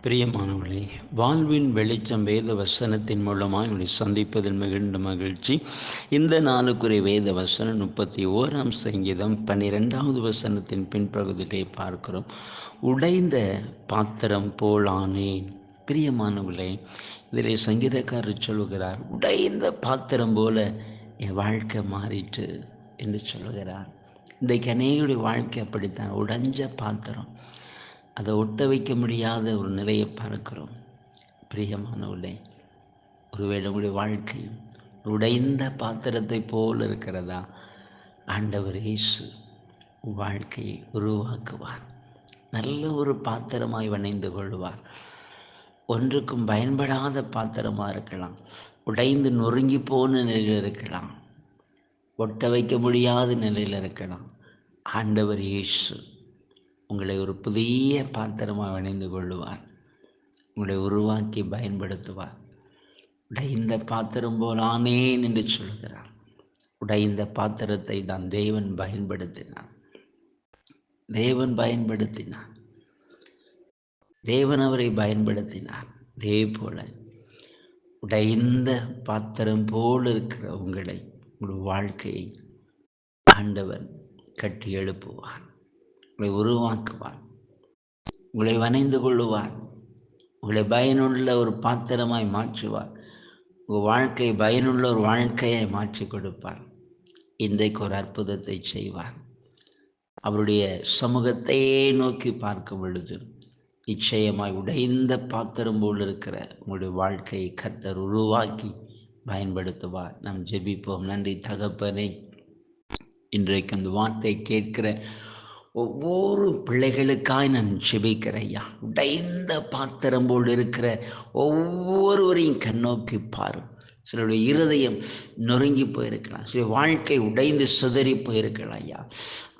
பிரியமானவர்களே, வாழ்வின் வெளிச்சம் வேத வசனத்தின் மூலமாக உங்களை சந்திப்பதில் மிகுந்த மகிழ்ச்சி. இந்த நாளுக்குரிய வேத வசனம் 31ஆம் சங்கீதம் 12வது வசனத்தின் பின்பகுதியிலே பார்க்கிறோம். உடைந்த பாத்திரம் போலானேன். பிரியமானவர்களே, இதிலே சங்கீதக்காரர் சொல்லுகிறார், உடைந்த பாத்திரம் போல என் வாழ்க்கை மாறிட்டு என்று சொல்லுகிறார். இன்றைக்கு அநேகருடைய வாழ்க்கை அப்படித்தான், உடைஞ்ச பாத்திரம். அதை ஒட்ட வைக்க முடியாத ஒரு நிலையை பார்க்கிறோம். பிரியமானவர்களே, ஒருவேளை உங்களுடைய வாழ்க்கை உடைந்த பாத்திரத்தை போல் இருக்கிறதா? ஆண்டவர் இயேசு வாழ்க்கையை உருவாக்குவார். நல்ல ஒரு பாத்திரமாய் வணைந்து கொள்வார். ஒன்றுக்கும் பயன்படாத பாத்திரமாக இருக்கலாம், உடைந்து நொறுங்கி போன நிலையில் இருக்கலாம், ஒட்ட வைக்க முடியாத நிலையில் இருக்கலாம். ஆண்டவர் இயேசு உங்களை ஒரு புதிய பாத்திரமாக இணைந்து கொள்ளுவார். உங்களை உருவாக்கி பயன்படுத்துவார். உடைந்த பாத்திரம் போலானேன் என்று சொல்கிறார். உடைந்த பாத்திரத்தை தான் தேவன் பயன்படுத்தினார். தேவன் அவரை பயன்படுத்தினார். அதே போல உடைந்த பாத்திரம் போல் இருக்கிற உங்களை, உங்கள் வாழ்க்கையை ஆண்டவர் கட்டி எழுப்புவார். உங்களை உருவாக்குவார். உங்களை வணைந்து கொள்ளுவார். உங்களை பயனுள்ள ஒரு பாத்திரமாய் மாற்றுவார். உங்கள் வாழ்க்கை பயனுள்ள ஒரு வாழ்க்கையை மாற்றி கொடுப்பார். இன்றைக்கு ஒரு அற்புதத்தை செய்வார். அவருடைய சமூகத்தையே நோக்கி பார்க்கும் பொழுது நிச்சயமாய் உடைந்த பாத்திரம் போல் இருக்கிற உங்களுடைய வாழ்க்கையை கர்த்தர் உருவாக்கி பயன்படுத்துவார். நாம் ஜெபிப்போம். நன்றி தகப்பனே, இன்றைக்கு அந்த வார்த்தை கேட்கிற ஒவ்வொரு பிள்ளைகளுக்காய் நான் ஜெபிக்கிறேன் ஐயா. உடைந்த பாத்திரம் போல் இருக்கிற ஒவ்வொருவரையும் கண்ணோக்கி பாரும். சிலருடைய இருதயம் நொறுங்கி போயிருக்கலாம், சில வாழ்க்கை உடைந்து சிதறி போயிருக்கலாம் ஐயா.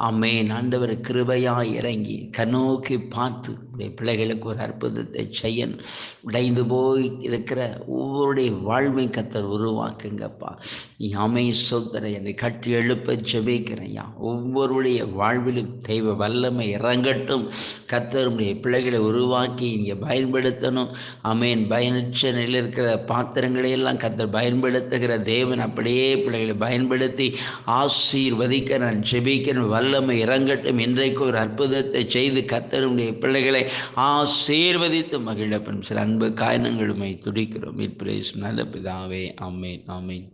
ஆமென். ஆண்டவர் கிருபையாய் இறங்கி கண்ணோக்கி பார்த்து உடைய பிள்ளைகளுக்கு ஒரு அற்புதத்தை செய்யணும். உடைந்து போய் இருக்கிற ஒவ்வொருடைய வாழ்வை கர்த்தர் உருவாக்குங்கப்பா. நீ அமை சொல்கிற என்னை கட்டி எழுப்ப ஜெபிக்கிறேன் ஐயா. ஒவ்வொருடைய வாழ்விலும் தெய்வ வல்லமை இறங்கட்டும். கர்த்தருடைய பிள்ளைகளை உருவாக்கி இங்கே பயன்படுத்தணும். ஆமென். பயனற்ற நிலையில் இருக்கிற பாத்திரங்களை எல்லாம் கர்த்தர் பயன்படுத்துகிற தேவன் அப்படியே பிள்ளைகளை பயன்படுத்தி ஆசீர்வதிக்க நான் ஜெபிக்கிறேன். வல்லமை இறங்கட்டும். இன்றைக்கு ஒரு அற்புதத்தை செய்து கர்த்தருடைய பிள்ளைகளை ஆசீர்வதித்து மகிழப்பன் சில அன்பு காரணங்களுமை துடிக்கிறோம். நல்ல பிதாவே. ஆமென், ஆமென்.